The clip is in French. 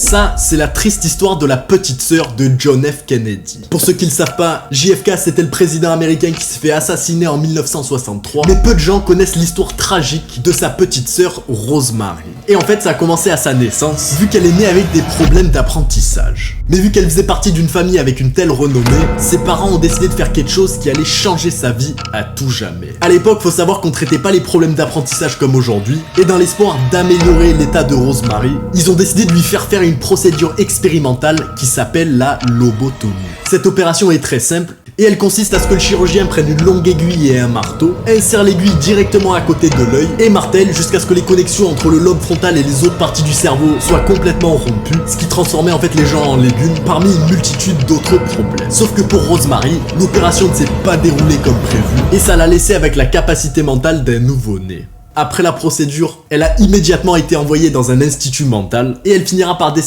Ça, c'est la triste histoire de la petite sœur de John F. Kennedy. Pour ceux qui ne le savent pas, JFK c'était le président américain qui s'est fait assassiner en 1963, mais peu de gens connaissent l'histoire tragique de sa petite sœur Rosemary. Et en fait, ça a commencé à sa naissance, vu qu'elle est née avec des problèmes d'apprentissage. Mais vu qu'elle faisait partie d'une famille avec une telle renommée, ses parents ont décidé de faire quelque chose qui allait changer sa vie à tout jamais. À l'époque, faut savoir qu'on traitait pas les problèmes d'apprentissage comme aujourd'hui, et dans l'espoir d'améliorer l'état de Rosemary, ils ont décidé de lui faire une procédure expérimentale qui s'appelle la lobotomie. Cette opération est très simple, et elle consiste à ce que le chirurgien prenne une longue aiguille et un marteau, insère l'aiguille directement à côté de l'œil et martèle jusqu'à ce que les connexions entre le lobe frontal et les autres parties du cerveau soient complètement rompues, ce qui transformait en fait les gens en légumes parmi une multitude d'autres problèmes. Sauf que pour Rosemary, l'opération ne s'est pas déroulée comme prévu et ça l'a laissée avec la capacité mentale d'un nouveau-né. Après la procédure, elle a immédiatement été envoyée dans un institut mental et elle finira par décéder